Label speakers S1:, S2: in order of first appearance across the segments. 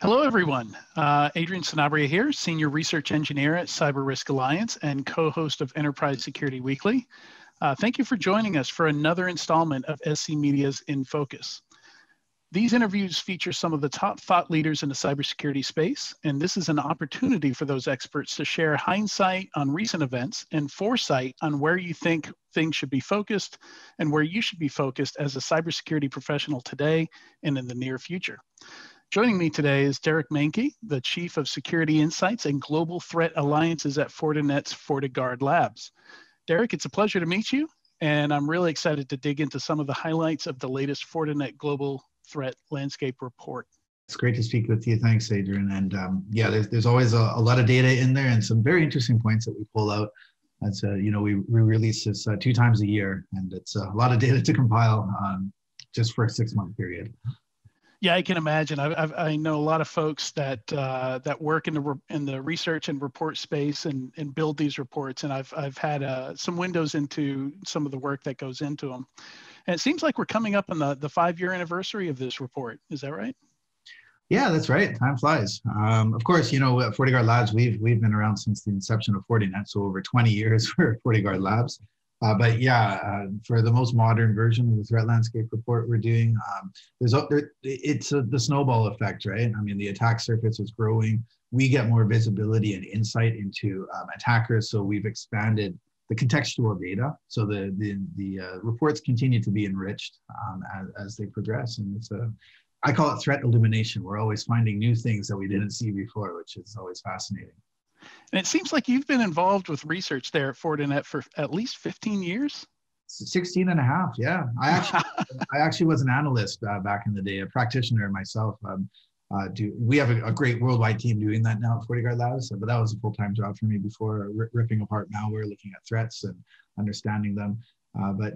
S1: Hello, everyone. Adrian Sanabria here, Senior Research Engineer at CyberRisk Alliance and co-host of Enterprise Security Weekly. Thank you for joining us for another installment of SC Media's In Focus. These interviews feature some of the top thought leaders in the cybersecurity space, and this is an opportunity for those experts to share hindsight on recent events and foresight on where you think things should be focused and where you should be focused as a cybersecurity professional today and in the near future. Joining me today is Derek Manky, the Chief of Security Insights and Global Threat Alliances at Fortinet's FortiGuard Labs. Derek, it's a pleasure to meet you, and I'm really excited to dig into some of the highlights of the latest Fortinet Global Threat Landscape Report.
S2: It's great to speak with you. Thanks, Adrian. And yeah, there's always a lot of data in there and some very interesting points that we pull out. That's we release this 2 times a year, and it's a lot of data to compile just for a 6-month period.
S1: Yeah, I can imagine. I know a lot of folks that work in the research and report space and build these reports, and I've had some windows into some of the work that goes into them. And it seems like we're coming up on the 5-year anniversary of this report. Is that right?
S2: Yeah, that's right. Time flies. Of course, at FortiGuard Labs, we've been around since the inception of Fortinet, so over 20 years for FortiGuard Labs. But yeah, for the most modern version of the threat landscape report we're doing, it's the snowball effect, right? I mean, the attack surface is growing. We get more visibility and insight into attackers, so we've expanded the contextual data. So the reports continue to be enriched as they progress, and I call it threat illumination. We're always finding new things that we didn't see before, which is always fascinating.
S1: And it seems like you've been involved with research there at Fortinet for at least 15 years.
S2: 16 and a half, yeah. I actually was an analyst back in the day, a practitioner myself. We have a great worldwide team doing that now at FortiGuard Labs, but that was a full-time job for me before, ripping apart malware, looking at threats and understanding them. But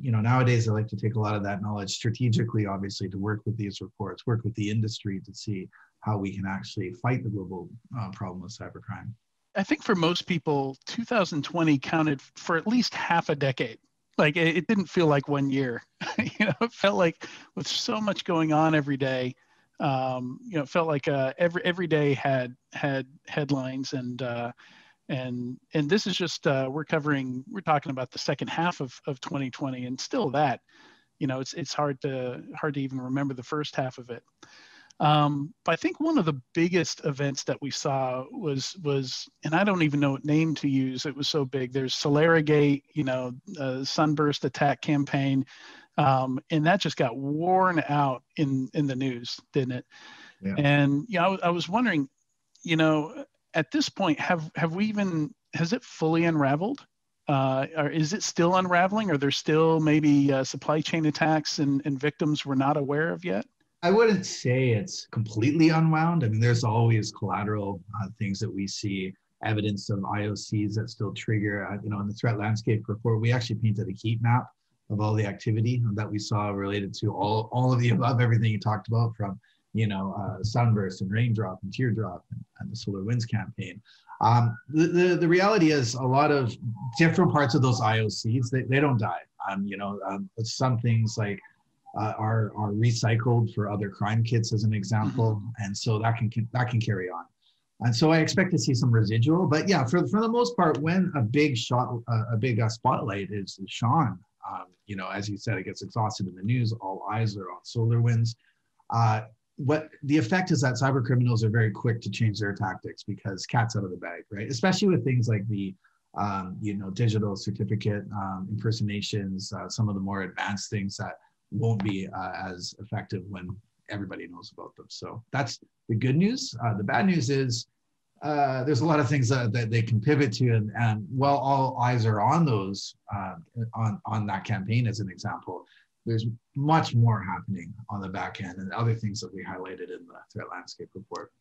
S2: nowadays I like to take a lot of that knowledge strategically, obviously, to work with these reports, work with the industry to see how we can actually fight the global problem of cybercrime.
S1: I think for most people, 2020 counted for at least half a decade. Like it didn't feel like 1 year. It felt like with so much going on every day, it felt like every day had headlines and this is just we're talking about the second half of 2020, and still that, it's hard to even remember the first half of it. But I think one of the biggest events that we saw was, and I don't even know what name to use. It was so big. There's Solaragate, Sunburst attack campaign, and that just got worn out in the news, didn't it? Yeah. And I was wondering, at this point, has it fully unraveled? Or is it still unraveling? Are there still maybe supply chain attacks and victims we're not aware of yet?
S2: I wouldn't say it's completely unwound. I mean, there's always collateral things that we see, evidence of IOCs that still trigger. In the threat landscape report, we actually painted a heat map of all the activity that we saw related to all of the above, everything you talked about, from sunburst and raindrop and teardrop and the solar winds campaign. The reality is a lot of different parts of those IOCs, they don't die. Some things like are recycled for other crime kits, as an example, and so that can carry on. And so I expect to see some residual, but yeah, for the most part, when a big spotlight is shone, as you said, it gets exhausted in the news. All eyes are on SolarWinds. What the effect is that cyber criminals are very quick to change their tactics because cat's out of the bag, right? Especially with things like the digital certificate impersonations, some of the more advanced things that won't be as effective when everybody knows about them. So that's the good news. The bad news is there's a lot of things that they can pivot to, and while all eyes are on those, on that campaign as an example, there's much more happening on the back end and other things that we highlighted in the threat landscape report.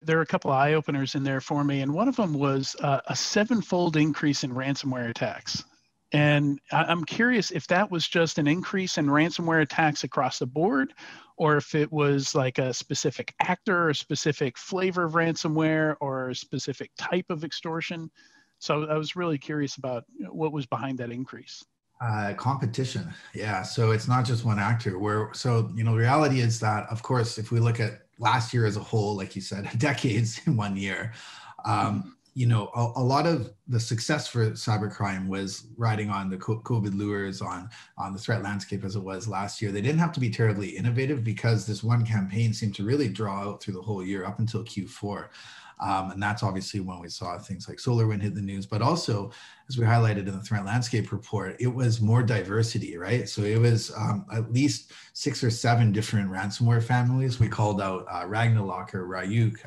S1: There are a couple of eye openers in there for me, and one of them was a 7-fold increase in ransomware attacks. And I'm curious if that was just an increase in ransomware attacks across the board, or if it was like a specific actor or a specific flavor of ransomware or a specific type of extortion. So I was really curious about what was behind that increase.
S2: Competition. Yeah. So it's not just one actor. The reality is that, of course, if we look at last year as a whole, like you said, decades in 1 year. You know, a lot of the success for cybercrime was riding on the COVID lures, on the threat landscape as it was last year. They didn't have to be terribly innovative because this one campaign seemed to really draw out through the whole year up until Q4. And that's obviously when we saw things like SolarWinds hit the news, but also, as we highlighted in the threat landscape report, it was more diversity, right? So it was at least 6 or 7 different ransomware families. We called out Ragnarok, Ryuk,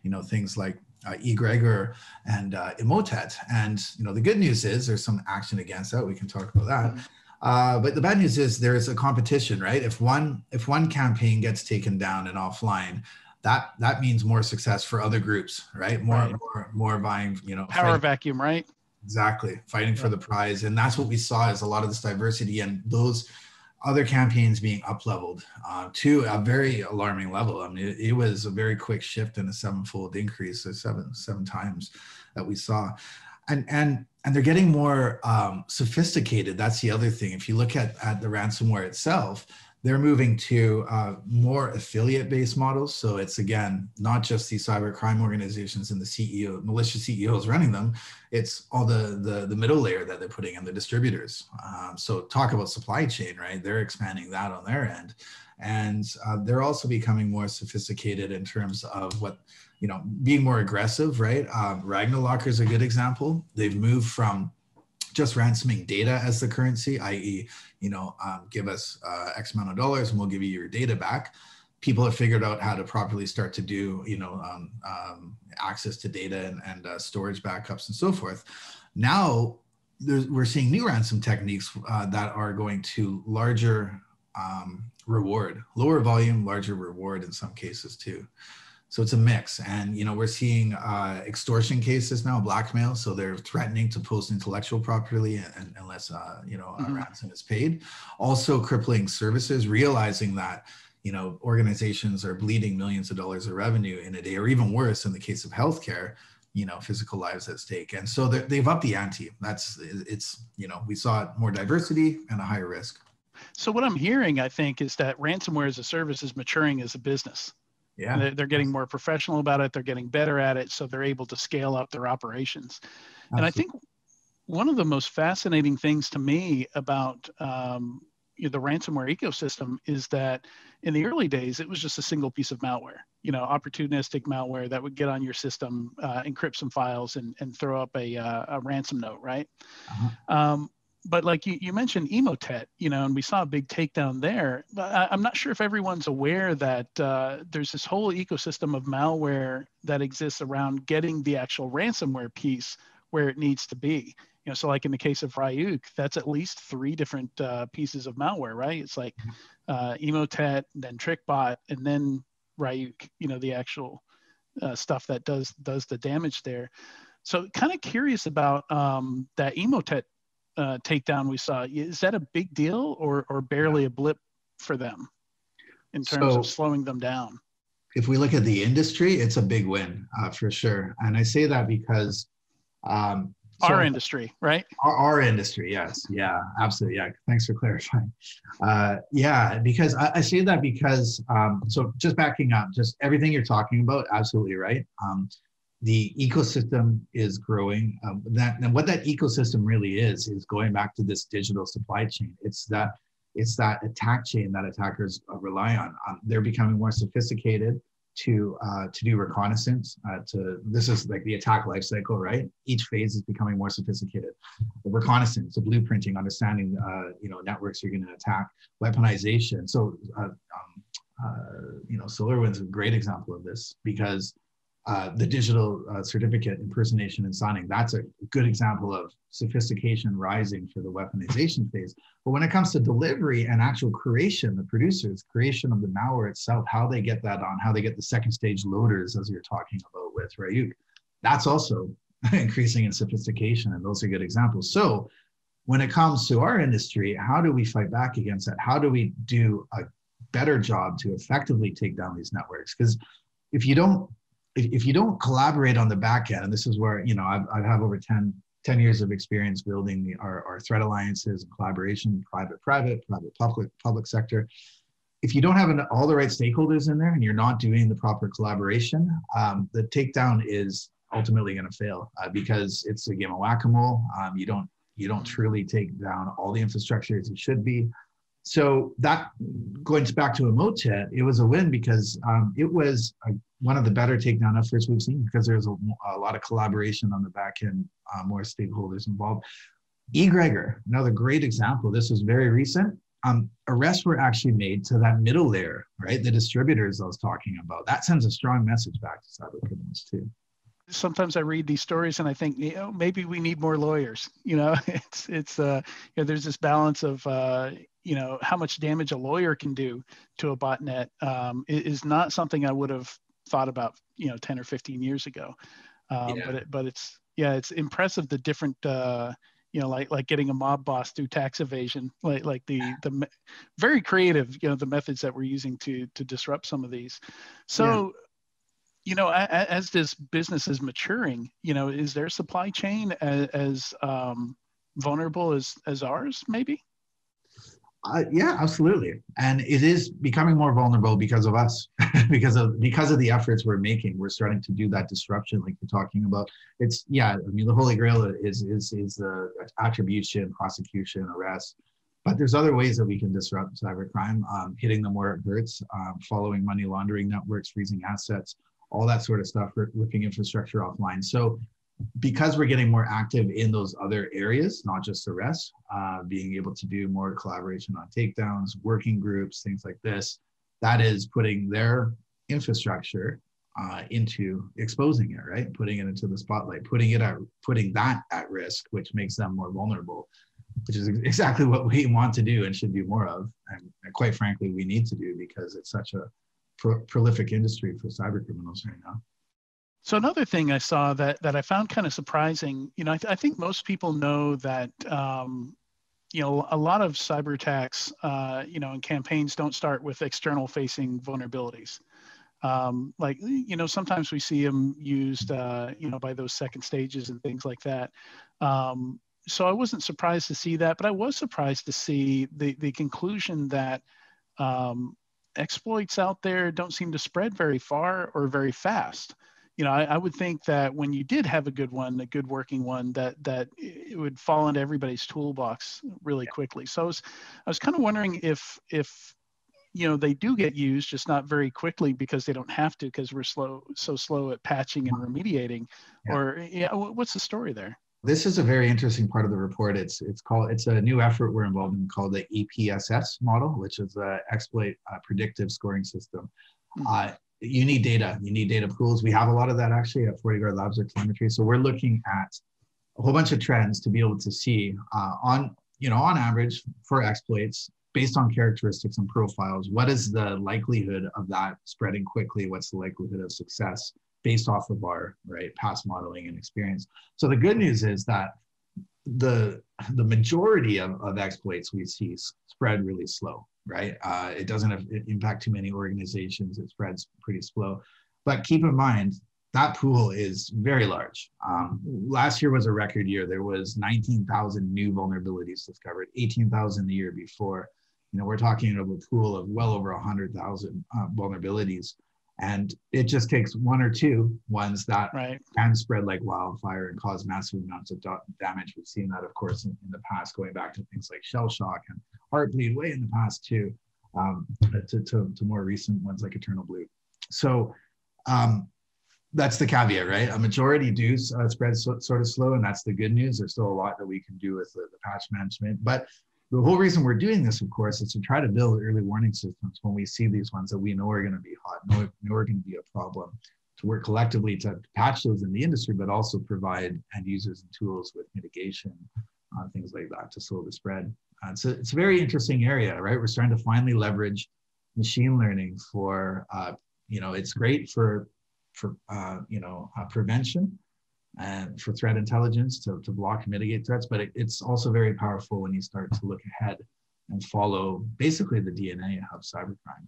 S2: you know, things like Egregor and Emotet. And, you know, the good news is there's some action against that. We can talk about that. But the bad news is there's a competition, right? If one campaign gets taken down and offline, that means more success for other groups, right? More buying, you know,
S1: power vacuum, right?
S2: Exactly, fighting for the prize. And that's what we saw, is a lot of this diversity and those other campaigns being up-leveled to a very alarming level. I mean, it was a very quick shift and a 7-fold increase, so seven times that we saw. And they're getting more sophisticated. That's the other thing. If you look at the ransomware itself, they're moving to more affiliate-based models. So it's, again, not just these cybercrime organizations and the malicious CEOs running them. It's all the middle layer that they're putting in, the distributors. So talk about supply chain, right? They're expanding that on their end. And they're also becoming more sophisticated in terms of what, you know, being more aggressive, right? Ragnarok is a good example. They've moved from just ransoming data as the currency, i.e., you know, give us X amount of dollars and we'll give you your data back. People have figured out how to properly start to do, you know, access to data and storage backups and so forth. Now we're seeing new ransom techniques that are going to larger reward, lower volume, larger reward in some cases too. So it's a mix. And, you know, we're seeing extortion cases now, blackmail. So they're threatening to post intellectual property unless, you know, a ransom is paid. Also crippling services, realizing that, you know, organizations are bleeding millions of dollars of revenue in a day, or even worse in the case of healthcare, you know, physical lives at stake. And so they've upped the ante. It's, you know, we saw more diversity and a higher risk.
S1: So what I'm hearing, I think, is that ransomware as a service is maturing as a business.
S2: Yeah,
S1: they're getting more professional about it. They're getting better at it. So they're able to scale up their operations. Absolutely. And I think one of the most fascinating things to me about the ransomware ecosystem is that in the early days, it was just a single piece of malware, you know, opportunistic malware that would get on your system, encrypt some files and throw up a ransom note, right? But like you mentioned Emotet, you know, and we saw a big takedown there. But I'm not sure if everyone's aware that there's this whole ecosystem of malware that exists around getting the actual ransomware piece where it needs to be. You know, so like in the case of Ryuk, that's at least 3 different pieces of malware, right? It's like Emotet, then TrickBot, and then Ryuk, you know, the actual stuff that does the damage there. So kind of curious about that Emotet takedown we saw. Is that a big deal or barely a blip for them in terms of slowing them down?
S2: If we look at the industry, it's a big win for sure. And I say that because
S1: our industry, right?
S2: Our industry, yes. Yeah, absolutely. Yeah, thanks for clarifying. Yeah, because I say that because, so just backing up, just everything you're talking about, absolutely right. The ecosystem is growing. And what that ecosystem really is going back to this digital supply chain. It's that attack chain that attackers rely on. They're becoming more sophisticated to do reconnaissance. This is like the attack life cycle, right? Each phase is becoming more sophisticated. The reconnaissance, the blueprinting, understanding, you know, networks you're going to attack, weaponization. So, you know, SolarWinds is a great example of this because the digital certificate impersonation and signing, that's a good example of sophistication rising for the weaponization phase. But when it comes to delivery and actual creation, the producers, creation of the malware itself, how they get that on, how they get the second stage loaders, as you're talking about with Ryuk, that's also increasing in sophistication, and those are good examples. So when it comes to our industry, how do we fight back against that? How do we do a better job to effectively take down these networks? Because if you don't collaborate on the back end, and this is where, you know, I have over 10 years of experience building our threat alliances and collaboration, private, public sector. if you don't have all the right stakeholders in there and you're not doing the proper collaboration, the takedown is ultimately going to fail because it's a game of whack-a-mole. You don't truly take down all the infrastructure as you should be. So that, going back to Emotet, it was a win because it was one of the better takedown efforts we've seen because there's a lot of collaboration on the back end, more stakeholders involved. eGregor, another great example. This was very recent. Arrests were actually made to that middle layer, right? The distributors I was talking about. That sends a strong message back to cyber criminals too.
S1: Sometimes I read these stories and I think, maybe we need more lawyers. It's there's this balance of how much damage a lawyer can do to a botnet is not something I would have thought about 10 or 15 years ago. But it's impressive the different like getting a mob boss through tax evasion, like the very creative the methods that we're using to disrupt some of these. So. As this business is maturing, is their supply chain as vulnerable as ours, maybe?
S2: Yeah, absolutely. And it is becoming more vulnerable because of us, because of the efforts we're making. We're starting to do that disruption, like you're talking about. The holy grail is the attribution, prosecution, arrest. But there's other ways that we can disrupt cybercrime, hitting them where it hurts, following money laundering networks, freezing assets, all that sort of stuff, ripping infrastructure offline. So because we're getting more active in those other areas, not just arrests, being able to do more collaboration on takedowns, working groups, things like this, that is putting their infrastructure into exposing it, right? Putting it into the spotlight, putting that at risk, which makes them more vulnerable, which is exactly what we want to do and should do more of. And quite frankly, we need to do because it's such a prolific industry for cyber criminals right now.
S1: So another thing I saw that I found kind of surprising, I think most people know that, a lot of cyber attacks, and campaigns don't start with external facing vulnerabilities. Sometimes we see them used, by those second stages and things like that. So I wasn't surprised to see that, but I was surprised to see the conclusion that, exploits out there don't seem to spread very far or very fast. I would think that when you did have a good working one, that it would fall into everybody's toolbox really quickly. So I was kind of wondering if they do get used, just not very quickly because they don't have to, because we're so slow at patching and remediating. Yeah. Or what's the story there?
S2: This is a very interesting part of the report. It's a new effort we're involved in called the EPSS model, which is the exploit predictive scoring system. You need data pools. We have a lot of that actually at FortiGuard Labs or telemetry. So we're looking at a whole bunch of trends to be able to see on average for exploits based on characteristics and profiles, what is the likelihood of that spreading quickly? What's the likelihood of success based off of our past modeling and experience? So the good news is that the majority of exploits we see spread really slow, right? It doesn't impact too many organizations. It spreads pretty slow. But keep in mind, that pool is very large. Last year was a record year. There was 19,000 new vulnerabilities discovered, 18,000 the year before. We're talking of a pool of well over 100,000 vulnerabilities. And it just takes one or two ones that can spread like wildfire and cause massive amounts of damage. We've seen that, of course, in the past, going back to things like shell shock and heartbleed way in the past too, to more recent ones like Eternal Blue. So that's the caveat, right? A majority do spread sort of slow, and that's the good news. There's still a lot that we can do with the patch management. But the whole reason we're doing this, of course, is to try to build early warning systems when we see these ones that we know are going to be hot, know are going to be a problem, to work collectively to patch those in the industry, but also provide end users and tools with mitigation, things like that to slow the spread. So it's a very interesting area, right? We're starting to finally leverage machine learning for, it's great for prevention and for threat intelligence to block and mitigate threats, but it's also very powerful when you start to look ahead and follow basically the DNA of cybercrime.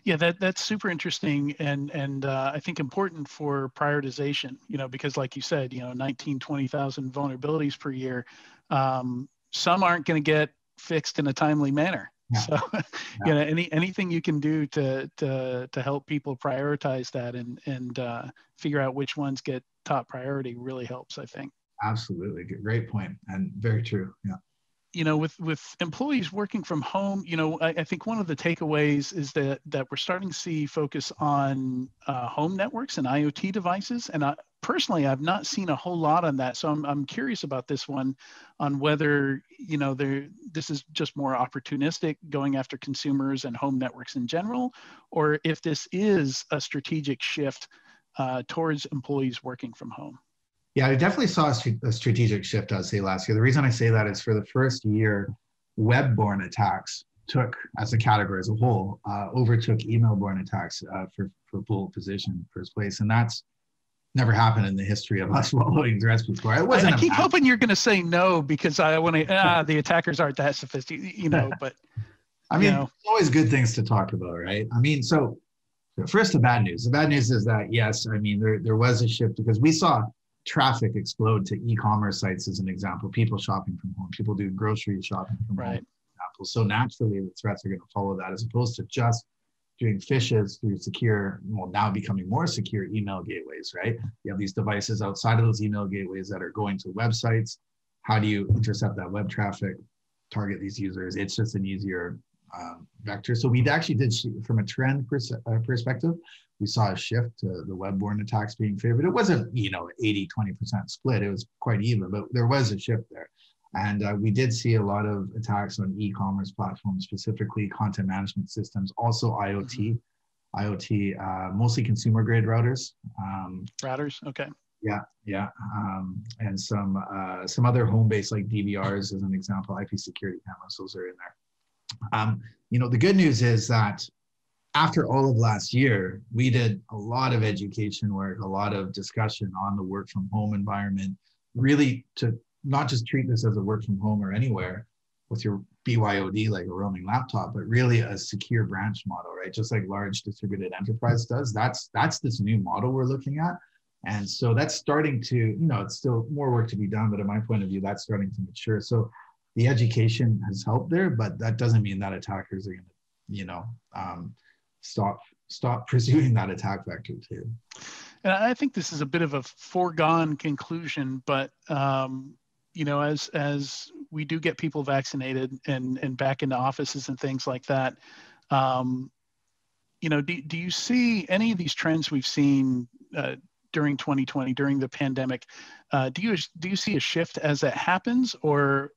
S1: Yeah, that's super interesting and I think important for prioritization, because like you said, 19, 20,000 vulnerabilities per year. Some aren't going to get fixed in a timely manner.
S2: Yeah.
S1: So, you know, anything you can do to help people prioritize that and figure out which ones get top priority really helps, I think.
S2: Absolutely. Great point. And very true. Yeah.
S1: You know, with employees working from home, you know, I think one of the takeaways is that we're starting to see focus on home networks and IoT devices. And personally, I've not seen a whole lot on that. So I'm curious about this one, on whether, you know, this is just more opportunistic, going after consumers and home networks in general, or if this is a strategic shift towards employees working from home.
S2: Yeah, I definitely saw a strategic shift, I'd say, last year. The reason I say that is for the first year, web-borne attacks took, as a category as a whole, overtook email-borne attacks for pole position first place. And that's never happened in the history of us following threats before. It wasn't.
S1: I keep hoping you're going to say no, because I want to, the attackers aren't that sophisticated, you know, but.
S2: I mean, there's always good things to talk about, right? I mean, so first, the bad news. The bad news is that, yes, I mean, there was a shift, because we saw traffic explode to e-commerce sites as an example, people shopping from home, people do grocery shopping from home, for example. So naturally the threats are going to follow that, as opposed to just doing phishes through secure, well, now becoming more secure email gateways, right? You have these devices outside of those email gateways that are going to websites. How do you intercept that web traffic, target these users? It's just an easier vector. So we actually did, from a trend perspective, we saw a shift to the web-borne attacks being favored. It wasn't, you know, 80-20% split. It was quite even, but there was a shift there. And we did see a lot of attacks on e-commerce platforms, specifically content management systems, also IoT, mostly consumer-grade routers.
S1: Routers, okay.
S2: Yeah. And some other home-based, like DVRs, as an example, IP security cameras, those are in there. You know, the good news is that after all of last year, we did a lot of education work, a lot of discussion on the work from home environment, really to not just treat this as a work from home or anywhere with your BYOD, like a roaming laptop, but really a secure branch model, right? Just like large distributed enterprise does. That's this new model we're looking at. And so that's starting to, you know, it's still more work to be done, but in my point of view, that's starting to mature. So the education has helped there, but that doesn't mean that attackers are going to, you know, stop pursuing that attack vector too.
S1: And I think this is a bit of a foregone conclusion, but you know, as we do get people vaccinated and back into offices and things like that, you know, do you see any of these trends we've seen during 2020, during the pandemic? Do you see a shift as it happens, or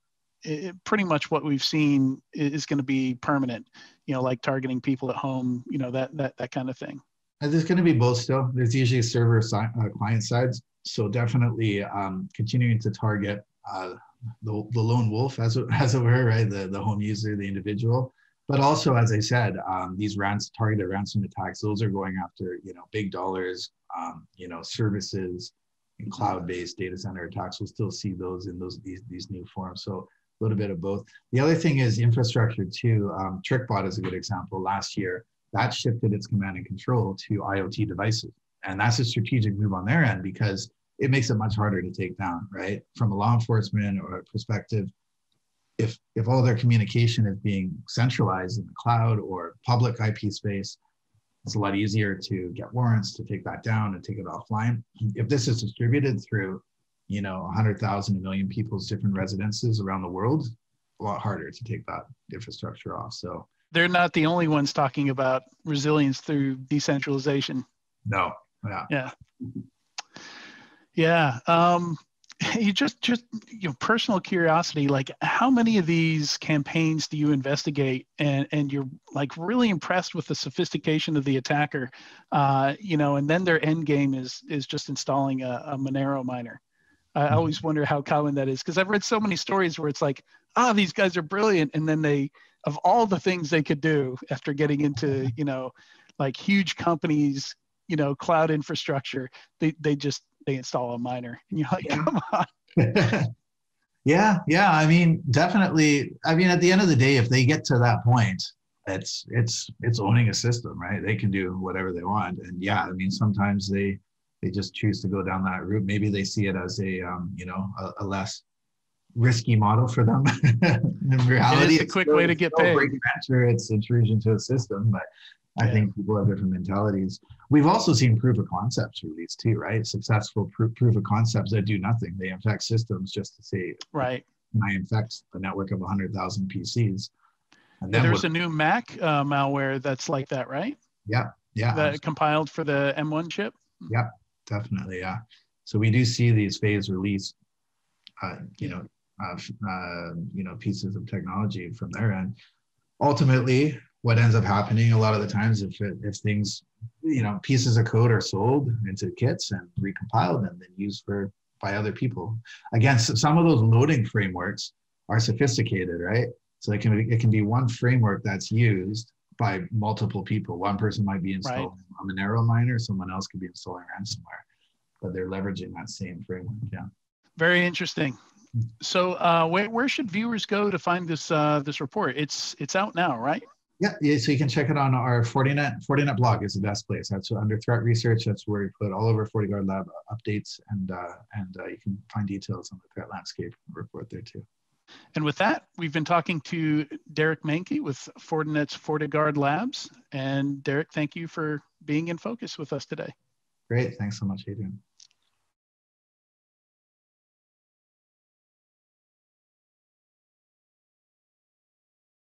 S1: pretty much what we've seen is going to be permanent, you know, like targeting people at home, you know, that kind of thing?
S2: There's going to be both still. There's usually server client sides. So definitely continuing to target the lone wolf, as it were, right? The home user, the individual. But also, as I said, these targeted ransom attacks, those are going after, you know, big dollars, you know, services and cloud-based data center attacks. We'll still see those in these new forms. So a little bit of both. The other thing is infrastructure too. TrickBot is a good example. Last year, that shifted its command and control to IoT devices. And that's a strategic move on their end, because it makes it much harder to take down, right? From a law enforcement or a perspective, if all their communication is being centralized in the cloud or public IP space, it's a lot easier to get warrants to take that down and take it offline. If this is distributed through, you know, 100,000, 1 million people's different residences around the world, a lot harder to take that infrastructure off. So
S1: they're not the only ones talking about resilience through decentralization.
S2: No.
S1: Yeah. You just you know, personal curiosity, like how many of these campaigns do you investigate and you're like really impressed with the sophistication of the attacker, you know, and then their end game is just installing a Monero miner? I always wonder how common that is, because I've read so many stories where it's like, these guys are brilliant, and then they, of all the things they could do after getting into, you know, like huge companies, you know, cloud infrastructure, they install a miner, and you're like, come on.
S2: Yeah. I mean, definitely. I mean, at the end of the day, if they get to that point, it's owning a system, right? They can do whatever they want. And yeah, I mean, sometimes they just choose to go down that route. Maybe they see it as a, you know, a less risky model for them. In reality,
S1: it is a quick way to get paid.
S2: Break and enter, it's intrusion to a system, but I think people have different mentalities. We've also seen proof of concepts released too, right? Successful proof of concepts that do nothing. They infect systems just to say,
S1: right,
S2: I infect a network of 100,000 PCs. And then
S1: there's a new Mac malware that's like that, right?
S2: Yeah.
S1: That compiled for the M1 chip?
S2: Yeah, definitely, yeah. So we do see these phase release, pieces of technology from there. And ultimately, what ends up happening a lot of the times, if things, pieces of code are sold into kits and recompiled and then used by other people. Again, some of those loading frameworks are sophisticated, right? So it can be one framework that's used by multiple people. One person might be installing a Monero miner, someone else could be installing ransomware, but they're leveraging that same framework. Yeah.
S1: Very interesting. So where should viewers go to find this report? It's out now, right?
S2: Yeah, so you can check it on our Fortinet blog is the best place. That's under threat research. That's where we put all of our FortiGuard lab updates, and you can find details on the threat landscape report there too.
S1: And with that, we've been talking to Derek Manky with Fortinet's FortiGuard Labs. And Derek, thank you for being in focus with us today.
S2: Great. Thanks so much, Adrian.